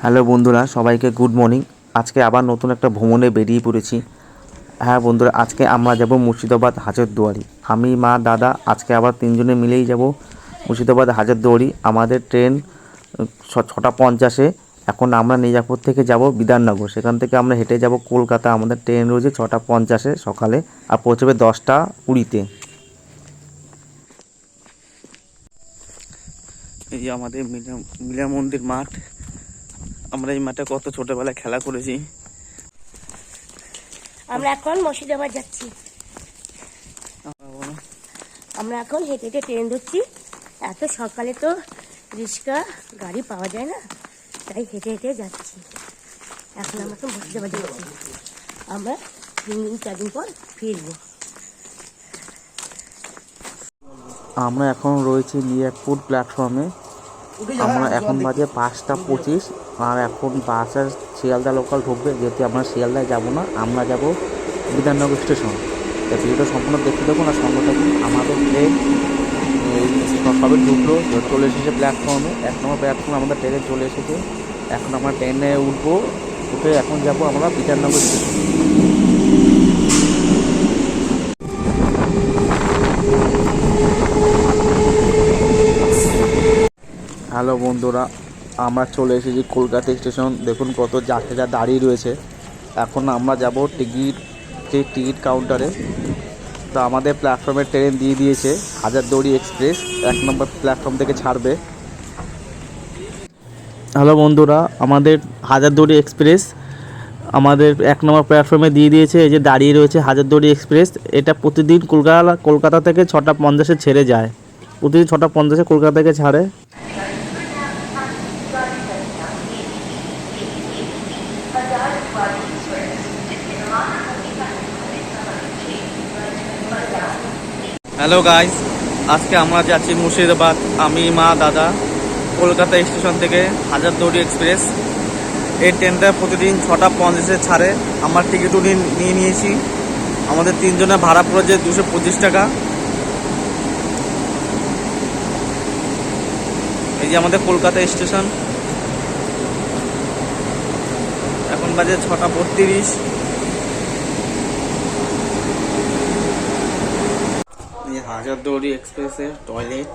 Hello বন্ধুরা, সবাইকে good morning. আজকে আবার নতুন একটা ভ্রমণে বেরিয়ে পড়েছি। হ্যাঁ বন্ধুরা, আজকে আমরা যাব মুর্শিদাবাদ হাজারদুয়ারি। আমি, মা, দাদা আজকে আবার তিনজনে মিলেই যাব মুর্শিদাবাদ হাজারদুয়ারি। আমাদের ট্রেন 6:50-এ। এখন আমরা নিজাপুর থেকে যাব বিধাননগর, সেখান থেকে আমরা হেঁটে যাব কলকাতা। আমাদের ট্রেন রয়েছে 6:50-এ সকালে, আর পৌঁছবে 10:20-তে। এই যে আমাদের মিলা মন্দির মাঠ। আমরা এই মাঠে কত ছোটবেলায় খেলা করেছি। আমরা এখন মুর্শিদাবাদ যাচ্ছি। আমরা এখন হেঁটে হেঁটে ট্রেন ধরছি। এত সকালে তো রিক্সা গাড়ি পাওয়া যায় না, তাই হেঁটে হেঁটে যাচ্ছি। এখন আমরা তো মুর্শিদাবাদ যাচ্ছি। আমরা 3-4 দিন পর ফিরবো। আমরা এখন রয়েছি লিয়াকপুর প্ল্যাটফর্মে। আমরা এখন বাজে 5:25, আর এখন বাসের শিয়ালদা লোকাল ঢুকবে। যেহেতু আমরা শিয়ালদায় যাব না, আমরা যাব বিধাননগর স্টেশন। তাই ভিডিওটা সম্পূর্ণ দেখতে দেখুন আর সঙ্গে থাকুন। আমাদের ট্রেন সবে ঢুকলো, চলে এসেছে প্ল্যাটফর্মে। 1 নম্বর প্ল্যাটফর্মে আমাদের ট্রেনে চলে এসেছে। এখন আমরা ট্রেনে উঠবো, উঠে এখন যাব আমরা বিধাননগর স্টেশন। হ্যালো বন্ধুরা, আমরা চলে এসেছি কলকাতা স্টেশন। দেখুন কত যাত্রীরা দাঁড়িয়ে রয়েছে। এখন আমরা যাব টিকিট কাউন্টারে। তো আমাদের প্ল্যাটফর্মে ট্রেন দিয়ে দিয়েছে হাজারদুয়ারি এক্সপ্রেস, 1 নম্বর প্ল্যাটফর্ম থেকে ছাড়বে। হ্যালো বন্ধুরা, আমাদের হাজারদুয়ারি এক্সপ্রেস আমাদের 1 নম্বর প্ল্যাটফর্মে দিয়ে দিয়েছে। এই যে দাঁড়িয়ে রয়েছে হাজারদুয়ারি এক্সপ্রেস। এটা প্রতিদিন কলকাতা থেকে 6:50-এ ছেড়ে যায়। প্রতিদিন 6:50-এ কলকাতা থেকে ছাড়ে। হ্যালো গাইস, আজকে আমরা যাচ্ছি মুর্শিদাবাদ। আমি, মা, দাদা। কলকাতা স্টেশন থেকে হাজারদুয়ারি এক্সপ্রেস। এই ট্রেনটা প্রতিদিন 6:50-এ ছাড়ে। আমার টিকিটও নিয়ে নিয়েছি। আমাদের 3 জনের ভাড়া পড়েছে 225 টাকা। এই যে আমাদের কলকাতা স্টেশন। এখন বাজে 6:32। হাজারদুয়ারি এক্সপ্রেসের টয়লেট।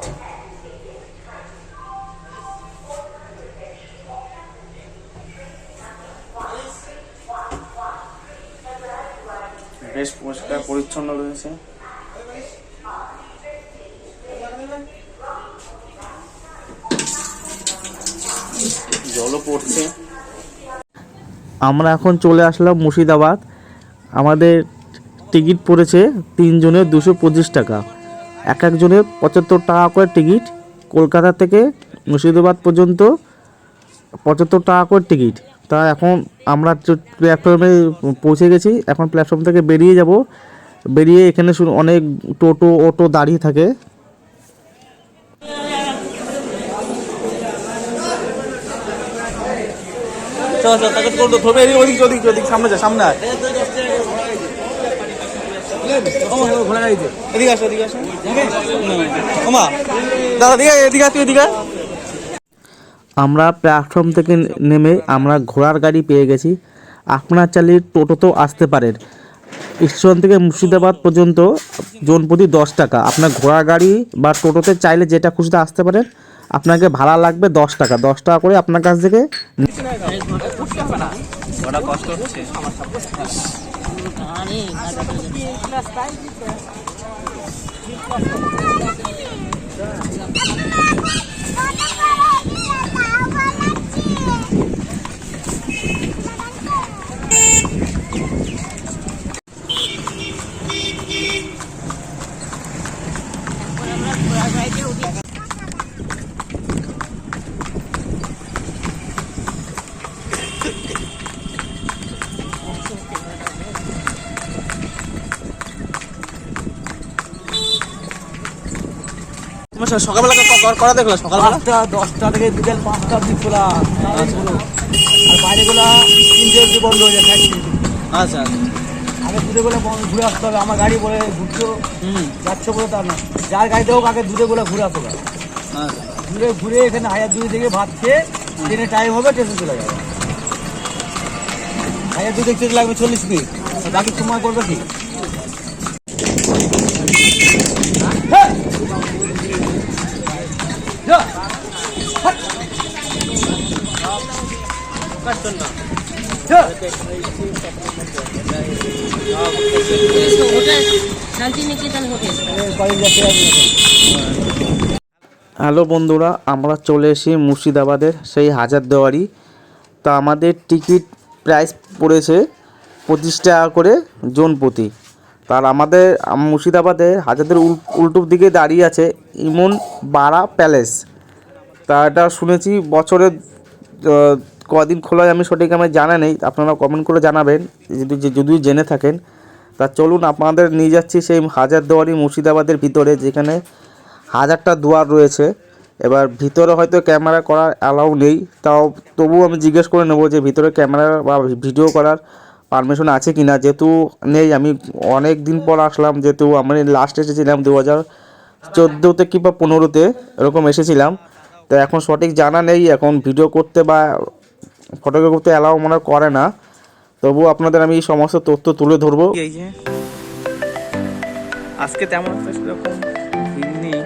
বেশ পরিষ্কার পরিচ্ছন্ন রয়েছে। জলও পড়ছে। আমরা এখন চলে আসলাম মুর্শিদাবাদ। আমাদের টিকিট পড়েছে 3 জনের 225 টাকা। এক একজনের 75 টাকা করে টিকিট। কলকাতা থেকে মুর্শিদাবাদ পর্যন্ত 75 টাকা করে টিকিট। তা এখন আমরা প্ল্যাটফর্মে পৌঁছে গেছি। এখন প্ল্যাটফর্ম থেকে বেরিয়ে যাব। বেরিয়ে এখানে অনেক অটো দাঁড়িয়ে থাকে। সামনে যা, সামনে আয়। আমরা প্ল্যাটফর্ম থেকে নেমে আমরা ঘোড়ার গাড়ি পেয়ে গেছি। আপনার চাইলে টোটোতেও আসতে পারেন। স্টেশন থেকে মুর্শিদাবাদ পর্যন্ত জনপ্রতি 10 টাকা। আপনার ঘোড়ার গাড়ি বা টোটোতে চাইলে যেটা খুশিতে আসতে পারেন। আপনাকে ভাড়া লাগবে 10 টাকা। 10 টাকা করে আপনার কাছ থেকে। সকালবেলা করা দেখলো? সকালবেলা 10টা থেকে বিকেল 5টা অবধি খোলা। আর বাইরেগুলো 3টে অবধি বন্ধ হয়ে যায়। আচ্ছা, আগে দুটোগুলো ঘুরে আসতে হবে। আমার গাড়ি বলে ঘুরছো যাচ্ছ বলে তা না, যার গাড়িতে হোক আগে দুটোগুলো ঘুরে আসতে হবে। ঘুরে ঘুরে এখানে হাজারদুয়ারি থেকে ভাত খেয়ে ট্রেনে টাইম হবে, ট্রেনে চলে যাবে। ভাইয়া দুধ দেখতে লাগবে 40 মিনিট, বাকি সময় করবে কি? শান্তিনিকেতন হোটেল। হ্যালো বন্ধুরা, আমরা চলে এসেছি মুর্শিদাবাদের সেই হাজারদুয়ারি। তা আমাদের টিকিট প্রাইস পড়েছে 25 টাকা করে জন প্রতি। তার আমাদের মুর্শিদাবাদে হাজারদের উল্টোর দিকে দাঁড়িয়ে আছে ইমন বাড়া প্যালেস। তা এটা শুনেছি বছরে কদিন খোলা হয় আমি সঠিক আমার জানা নেই, আপনারা কমেন্ট করে জানাবেন যদি জেনে থাকেন। তা চলুন আপনাদের নিয়ে যাচ্ছি সেই হাজারদুয়ারি মুর্শিদাবাদের ভিতরে, যেখানে 1000টা দুয়ার রয়েছে। এবার ভিতরে হয়তো ক্যামেরা করার অ্যালাউ নেই, তাও তবুও আমি জিজ্ঞেস করে নেবো যে ভিতরে ক্যামেরা বা ভিডিও করার পারমিশন আছে কি না। যেহেতু নেই, আমি অনেক দিন পর আসলাম, যেহেতু আমি লাস্ট এসেছিলাম 2014তে কিংবা 15তে এরকম এসেছিলাম। তো এখন সঠিক জানা নেই, এখন ভিডিও করতে বা ফটোগ্রাফি করতে অ্যালাউ মনে করে না। তবুও আপনাদের আমি এই সমস্ত তথ্য তুলে ধরবো। এই যে আজকে তেমন একটা সেরকম ভিড় নেই,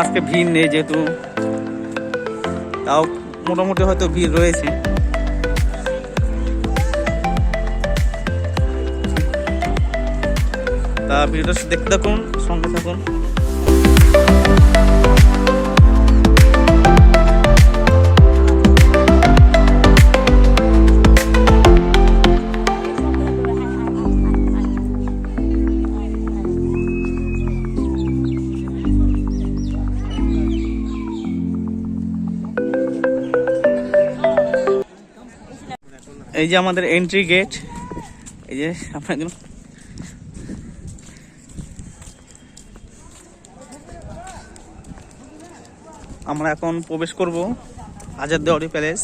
আজকে ভিড় নেই, যেহেতু তাও মোটামুটি হয়তো ভিড় রয়েছে। তা ভিডিওটা দেখতে থাকুন, সঙ্গে থাকুন। এই যে আমাদের এন্ট্রি গেট, এই যে আপনাদের আমরা এখন প্রবেশ করব হাজারদুয়ারি প্যালেস।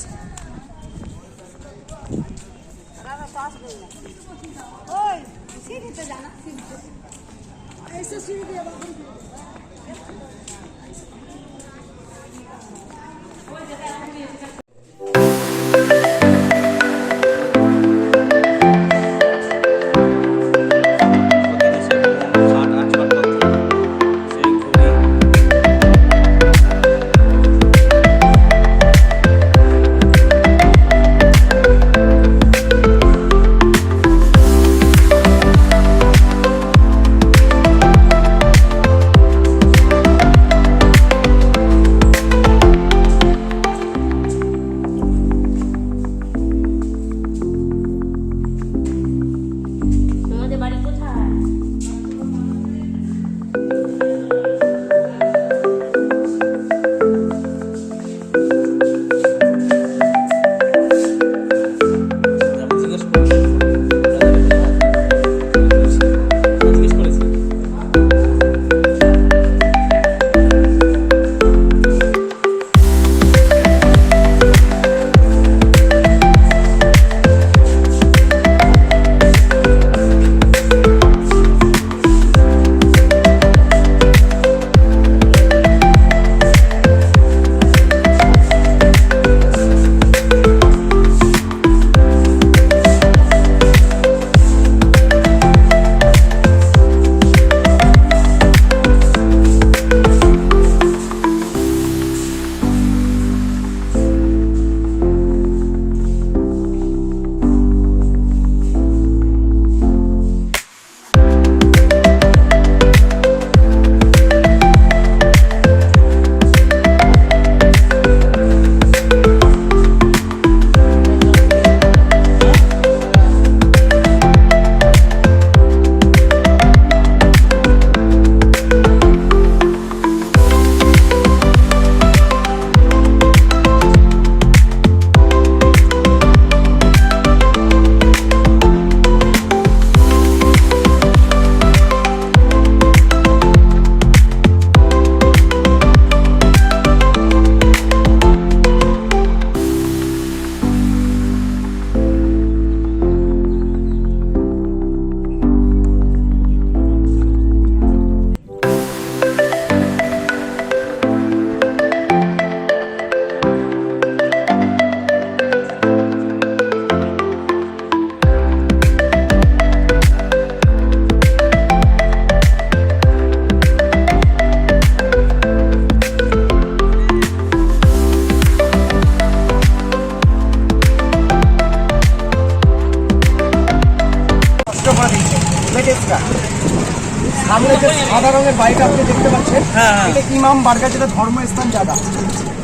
সামনে যে সাদা রঙের বাড়িটা আপনি দেখতে পাচ্ছেন, এটা ইমাম বারগা, যেটা ধর্মস্থান জায়গা।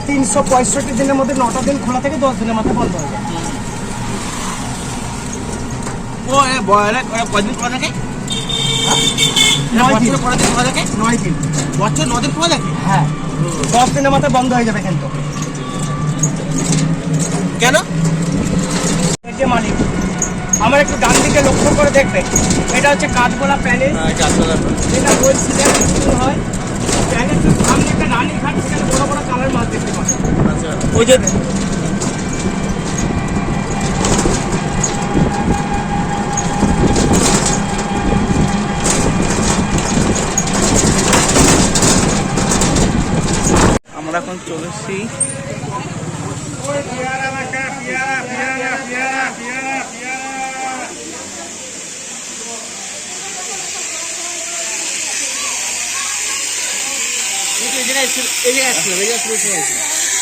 365 দিনের মধ্যে 9টা দিন খোলা থেকে 10 দিনের মাথায় বন্ধ হয়ে যায়। ও কদিন খোলা থাকে? 9 দিন। 9 দিন। বছর 9 দিন খোলা থাকে? হ্যাঁ, 10 দিনের মাথায় বন্ধ হয়ে যাবে কিন্তু। কেন? এই যে মালিক, আমার একটু ডান দিকে লক্ষ্য করে দেখবেন, এটা হচ্ছে কাঠগোলা প্যালেস। যেটা ওই সিজন শুরু হয়। প্যালেসের সামনে একটা রানী ঘাট, সেখানে বড় বড় কালার মাছ দেখতে পাচ্ছেন। ওই যে আমরা এখন চলেছি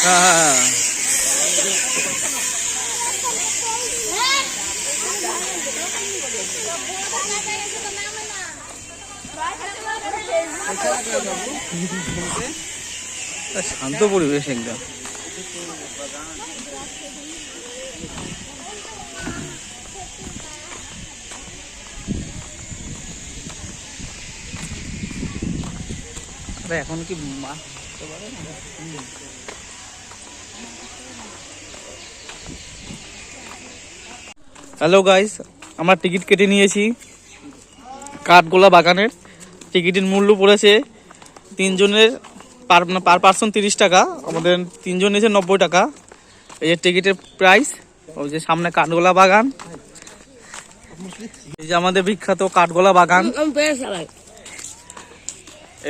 হ্যাঁ। শান্ত পরিবেশ একদম। এখন কি হ্যালো গাইস, আমরা টিকিট কেটে নিয়েছি কাঠগোলা বাগানের। টিকিটের মূল্য পড়েছে 3 জনের পার পার্সন 30 টাকা। আমাদের 3 জন নিয়েছে 90 টাকা। এই যে টিকিটের প্রাইস। ওই যে সামনে কাঠগোলা বাগান, এই যে আমাদের বিখ্যাত কাঠগোলা বাগান।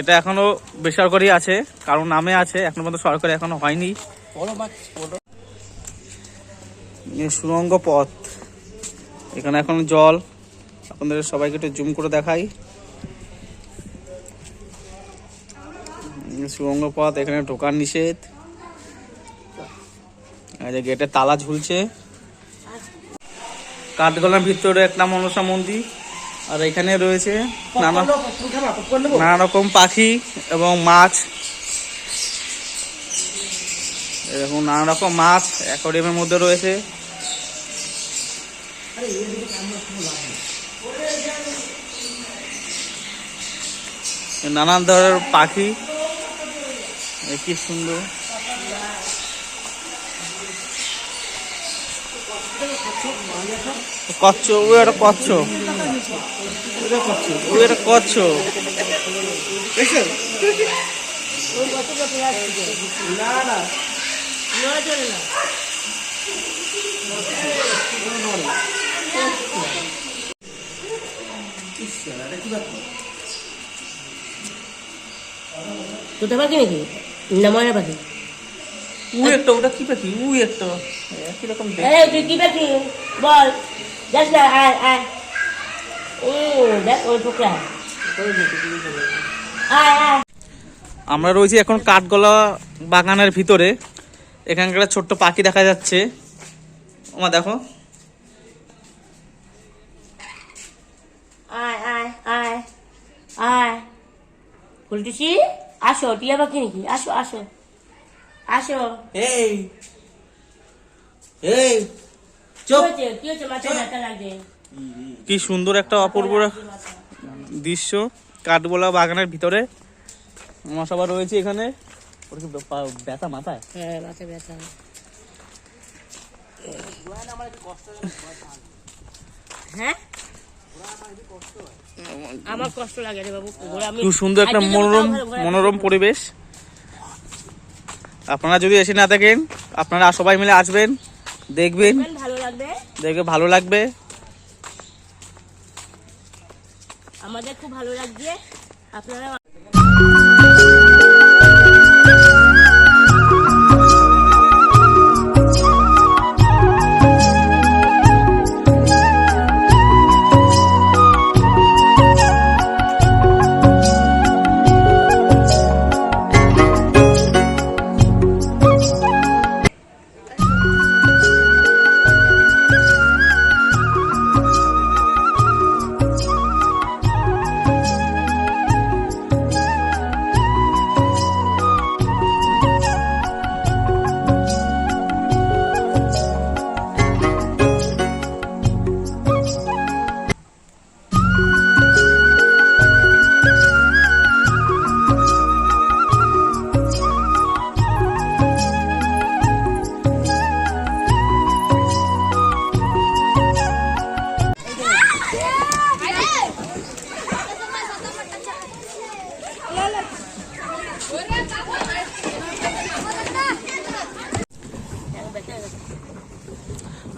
এটা এখনো বেসরকারি আছে, কারণ নামে আছে, এখনো পর্যন্ত সরকারি এখনো হয়নি। সুড়ঙ্গ পথ, এখানে এখন জল। আপনাদের সবাইকে একটু জুম করে দেখাই। সুড়ঙ্গ পথ, এখানে ঢোকার নিষেধ। গেটে তালা ঝুলছে। কাঠগোলার ভিতরে একটা মনসা মন্দির, আর এখানে রয়েছে নানা রকম পাখি এবং মাছ। এরকম নানা রকম মাছ অ্যাকোয়ারিয়ামের মধ্যে রয়েছে। নানান ধরনের পাখি, কি সুন্দর। কচ্ছপ, ওই একটা কচ্ছপ, ওই একটা কচ্ছপ। তোতা পাখি নাকি না ময়না পাখি? ওই একটা, ওটা কি পাখি? ওই একটা কিরকম তুই কি পাখি বল, যাস না, আয় আয়। দেখ ওই ঠোকরা, আয় আয়। আমরা রয়েছি এখন কাঠগোলা বাগানের ভিতরে। এখানকার ছোট্ট পাখি দেখা যাচ্ছে। ওমা দেখো, আয় আয় আয় আয়। বলতেছি আসো, টিয়া পাখি নাকি? আসো আসো আসো। এই এই কি হয়েছে? কি হয়েছে? মাথায় ব্যথা লাগছে? কি সুন্দর একটা অপূর্ব দৃশ্য কাঠগোলা বাগানের ভিতরে। আমরা সবাই রয়েছে এখানে। ওর কি ব্যথা মাথায়? হ্যাঁ, মাথায় ব্যথা। হ্যাঁ, আমার কষ্ট লাগে রে বাবু। খুব সুন্দর একটা মনোরম পরিবেশ। আপনারা যদি এসে না থাকেন, আপনারা সবাই মিলে আসবেন, দেখবেন, ভালো লাগবে, দেখে ভালো লাগবে। আমাদের খুব ভালো লাগছে। আপনারা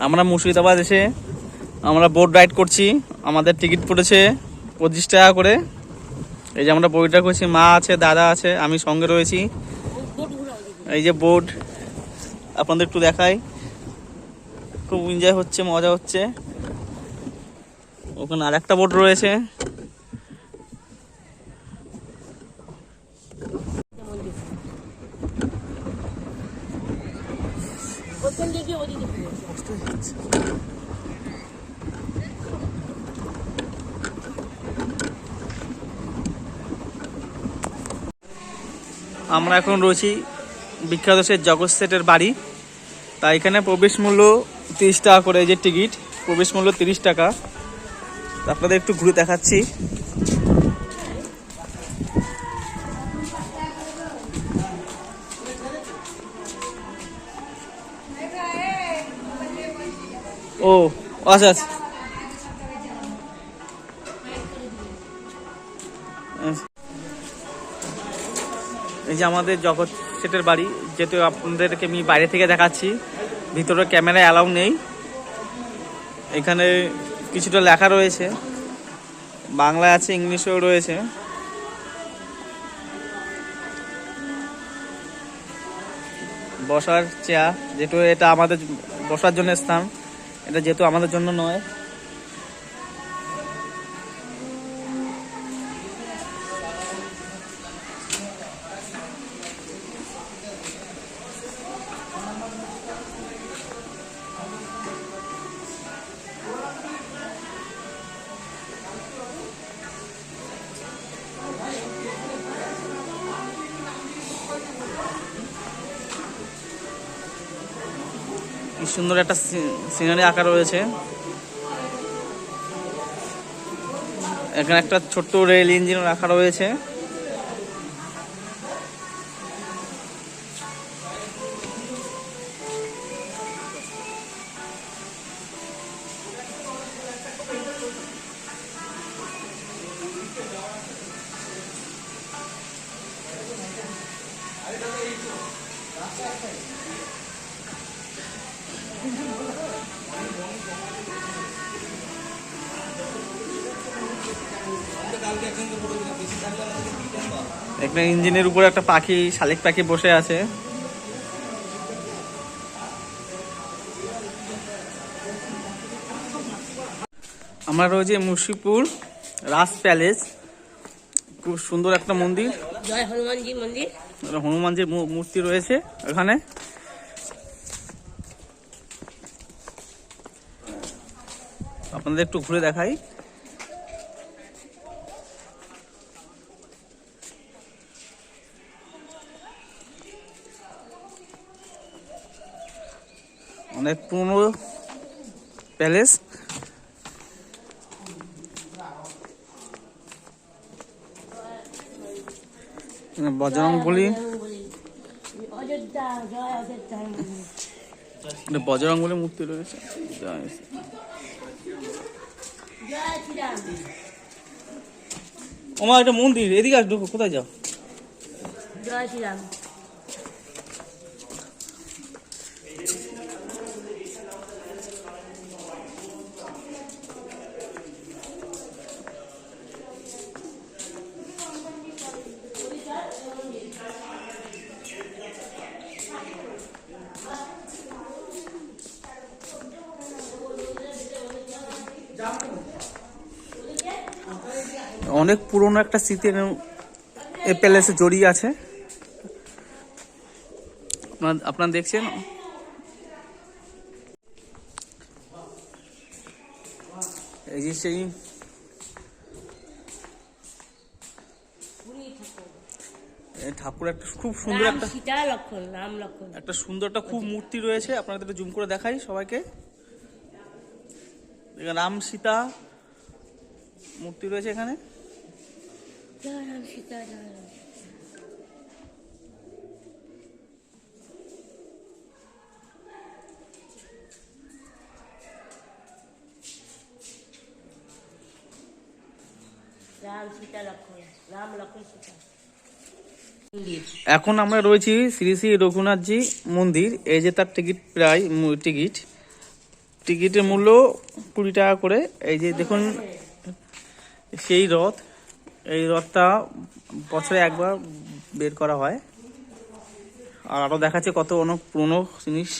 আমরা মুর্শিদাবাদ এসে আমরা বোট রাইড করছি। আমাদের টিকিট পড়েছে 25 টাকা করে। এই যে আমরা বোটটা করছি, মা আছে, দাদা আছে, আমি সঙ্গে রয়েছি। এই যে বোট আপনাদের একটু দেখাই, খুব এনজয় হচ্ছে, মজা হচ্ছে। ওখানে আর একটা বোট রয়েছে। আমরা এখন রয়েছি বিখ্যাত সে জগৎ সেটের বাড়ি। তাই এখানে প্রবেশ মূল্য 30 টাকা করে। এই যে টিকিট, প্রবেশ মূল্য 30 টাকা। আপনাদের একটু ঘুরে দেখাচ্ছি। ও আচ্ছা আচ্ছা, এই যে আমাদের জগৎ সেটের বাড়ি। যেহেতু আপনাদেরকে আমি বাইরে থেকে দেখাচ্ছি, ভিতরে ক্যামেরা অ্যালাউ নেই। এখানে কিছুটা লেখা রয়েছে, বাংলায় আছে, ইংলিশেও রয়েছে। বসার চেয়ার, যেহেতু এটা আমাদের বসার জন্য স্থান, এটা যেহেতু আমাদের জন্য নয়। কি সুন্দর একটা সিনারি আঁকা রয়েছে। এখানে একটা ছোট্ট রেল ইঞ্জিন রাখা রয়েছে। এখানে ইঞ্জিনের উপরে একটা পাখি, শালিক পাখি বসে আছে। আমরা রয়েছে মুর্শিদপুর রাজ প্যালেস। খুব সুন্দর একটা মন্দির, জয় হনুমানজি মন্দির। হনুমানজির মূর্তি রয়েছে এখানে। আপনাদের একটু ঘুরে দেখাই। অনেক পুরনো প্যালেস। বজরংবলী, অযোধ্যা, জয় অযোধ্যা। বজরংবলী মূর্তি রয়েছে। জয় শ্রীরাম। আমার একটা মন্দির, এদিকে আস, ঢুকো, কোথায় যাও? জয় শ্রীরাম। অনেক পুরনো একটা স্মৃতি এই প্যালেসে জড়িয়ে আছে। আপনারা দেখছেন, এই যে সেই ঠাকুর, একটা খুব সুন্দর একটা সীতা লক্ষণ, রাম লক্ষণ, একটা সুন্দর একটা খুব মূর্তি রয়েছে। আপনাদের জুম করে দেখাই সবাইকে। রাম সীতা মূর্তি রয়েছে এখানে। জয় রাম সীতা, জয় রাম। রাম সীতা লক্ষণ, রাম লক্ষণ সীতা। এখন আমরা রয়েছি শ্রী শ্রী রঘুনাথজি মন্দির। এই যে তার টিকিট প্রায় টিকিটের মূল্য 20 টাকা করে। এই যে দেখুন সেই রথ, এই রথটা বছরে একবার বের করা হয়। আর আরো দেখাচ্ছে কত অনেক পুরনো জিনিস।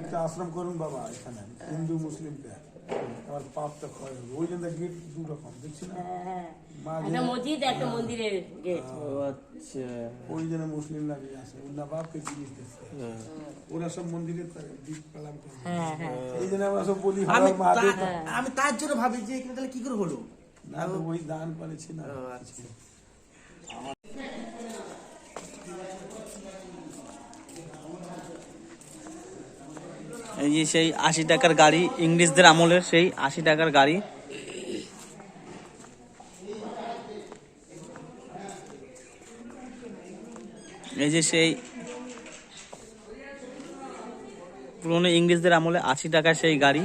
একটা আশ্রম করুন বাবা এখানে হিন্দু মুসলিমটা আবার পাপ তো ক্ষয় হবে। ওই জন্য গেট দু রকম দেখছি না একটা মসজিদ একটা মন্দিরের গেট। আচ্ছা, ওই জন্য মুসলিম লাগে আসে ওর বাপকে জিনিস দেখছে ওরা সব মন্দিরে দীপ কালাম করে এই জন্য আমরা সব বলি হর মহাদেব। আমি তার জন্য ভাবি যে এখানে তাহলে কি করে হলো না তো ওই দান করেছি না। এই যে সেই 80 টাকার গাড়ি, ইংরেজদের আমলের সেই 80 টাকার গাড়ি। এই যে সেই পুরনো ইংরেজদের আমলে 80 টাকার সেই গাড়ি।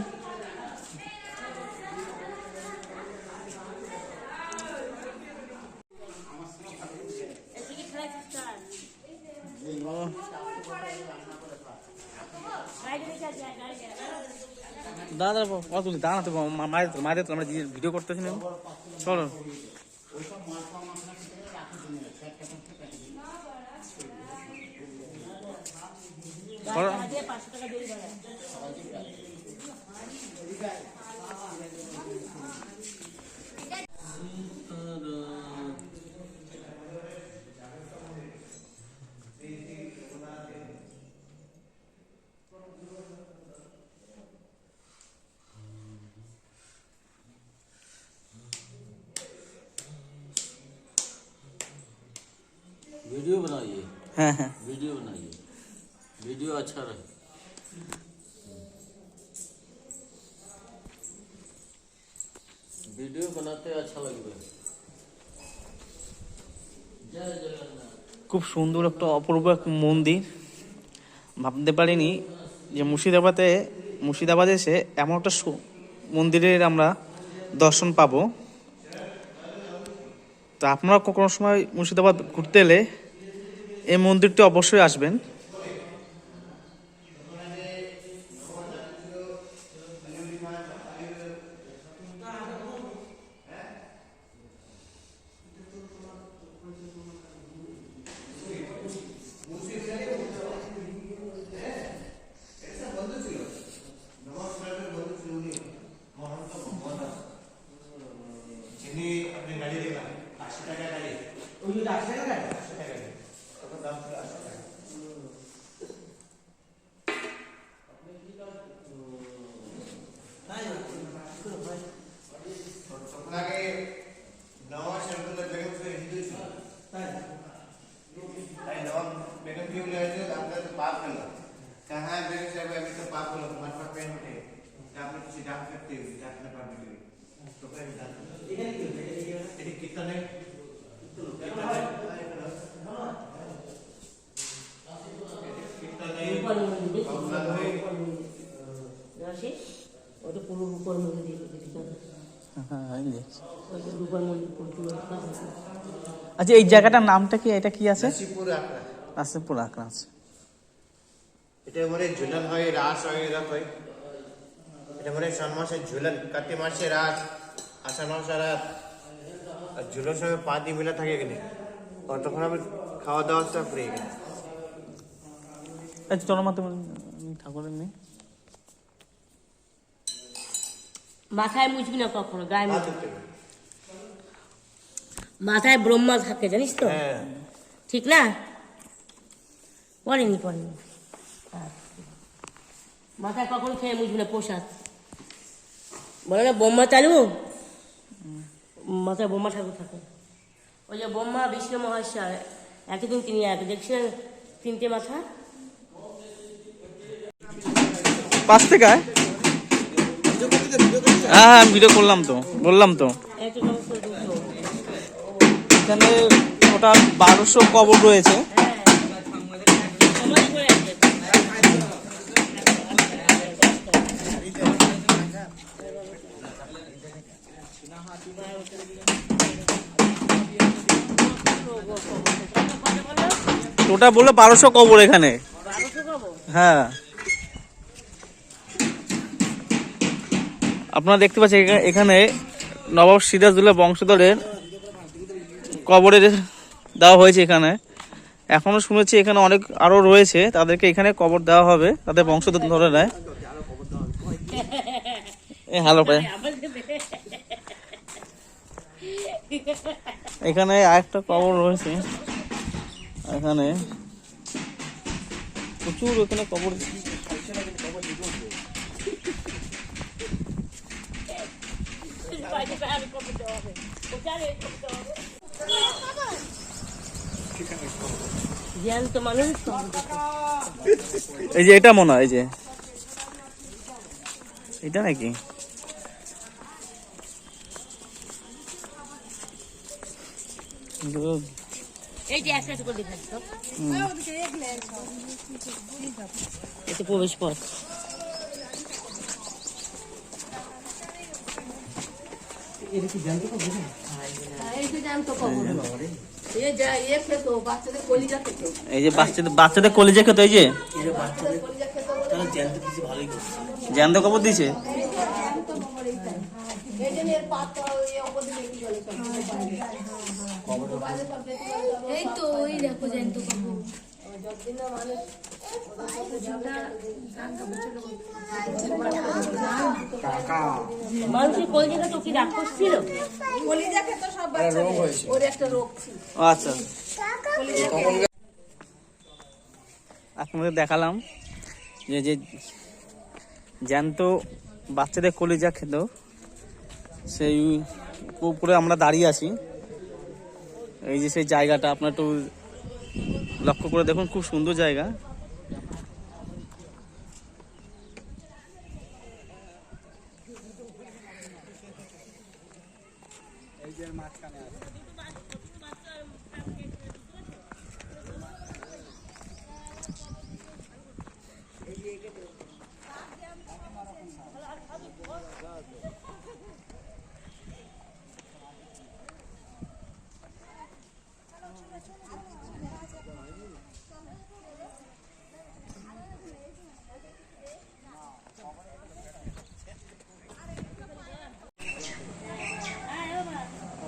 দাদা কত দাঁড়া তো মায়ের আমরা ভিডিও করতেছি না, চলো। वीडियो बनाइए, হ্যাঁ হ্যাঁ, वीडियो बनाइए, वीडियो अच्छा रहे। वीडियो बनाते अच्छा लगবে। जय जगन्नाथ। খুব সুন্দর একটা অপূর্ব এক মন্দির। ভাবতে পারিনি যে মুর্শিদাবাদে এসে এমন একটা মন্দিরের আমরা দর্শন পাবো। তা আপনারা কোনো সময় মুর্শিদাবাদ ঘুরতে এলে এই মন্দিরটি অবশ্যই আসবেন। আচ্ছা, এই জায়গাটার নামটা কি? এটা কি আছে? নাসিপুর আখড়া আছে। এটা মানে ঝুলন হয়, রাস হয়, এরকম হয়। এটা মানে শ্রাবণ মাসে ঝুলন, কার্তিক মাসে রাস, আষাঢ় মাসে রাত। আর ঝুলন সঙ্গে পা দিয়ে মিলা থাকে এখানে। আর তখন আমি খাওয়া দাওয়া সব ফ্রি এখানে। আচ্ছা, চলো মাত্র ঠাকুরের নেই। মাথায় মুছবি না কখনো, গায়ে মুছবি। মাথায় ব্রহ্মা থাকে জানিস তো? ঠিক না? পড়েনি। মাথায় কখনো খেয়ে মুছবি না, প্রসাদ বলে না ব্রহ্মা চালু, মাথায় ব্রহ্মা ঠাকুর থাকে। ওই যে ব্রহ্মা বিষ্ণু মহেশ্বর একই দিন তিনি এক, দেখছেন 3টে মাথা। 5 থেকে হ্যাঁ আমি ভিডিও করলাম তো, বললাম তো। এখানে টোটাল 1200 কবর রয়েছে। টোটাল বললো 1200 কবর এখানে। 1200 কবর? হ্যাঁ, আপনারা দেখতে পাচ্ছেন এখানে নবাব সিরাজউদ্দৌলা বংশধরের কবরে দেওয়া হয়েছে এখানে। এখনো শুনেছি এখানে অনেক আরো রয়েছে, তাদেরকে এখানে কবর দেওয়া হবে, তাদের বংশধর ধরে নেয়। হ্যালো ভাই, এখানে আরেকটা কবর রয়েছে, এখানে প্রচুর এখানে কবর। জ্যান্ত মানুষ এই যে এটা মনে হয়, এই যে এটা নাকি এই যে একটা করে দেখাচ্ছ, এটা প্রবেশ পথ। এই যে বাচ্চাদের কলিজা খেত, এই যে জ্যান্ত কবর দিছে। এই তো ওই দেখো জ্যান্ত কবর। মানুষের কলিজাটা তো কি রাক্ষস ছিল? আচ্ছা, আপনাদের দেখালাম যে যে জ্যান্ত বাচ্চাদের কলিজা খেত, সেই উপরে আমরা দাঁড়িয়ে আছি। এই যে সেই জায়গাটা আপনার একটু লক্ষ্য করে দেখুন, খুব সুন্দর জায়গা।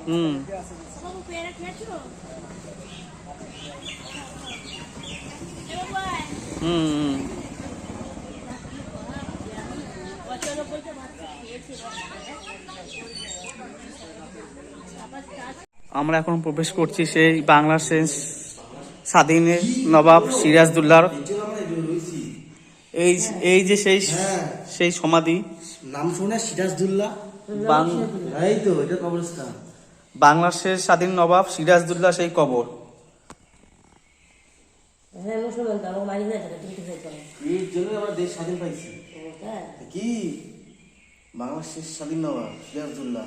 হুম, হুম, আমরা এখন প্রবেশ করছি সেই বাংলার শেষ স্বাধীন নবাব সিরাজউদ্দৌলার এই যে সেই সমাধি। নাম শুনে সিরাজদুল্লাহ, এই তো এটা কবরস্থান। বাংলার শেষ স্বাধীন নবাব সিরাজউদ্দৌলা সেই কবর। হ্যাঁ, মুসলমান তো আমাকে মারি হয়েছে, তুমি ঠিক হয়েছে। এর জন্য আমরা দেশ স্বাধীন পাইছি। হ্যাঁ, কি বাংলার শেষ স্বাধীন নবাব সিরাজদুল্লাহ।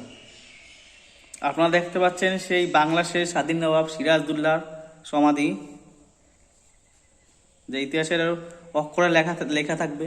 আপনারা দেখতে পাচ্ছেন সেই বাংলার শেষ স্বাধীন নবাব সিরাজউদ্দৌলার সমাধি, যে ইতিহাসের অক্ষরে লেখা থাকবে।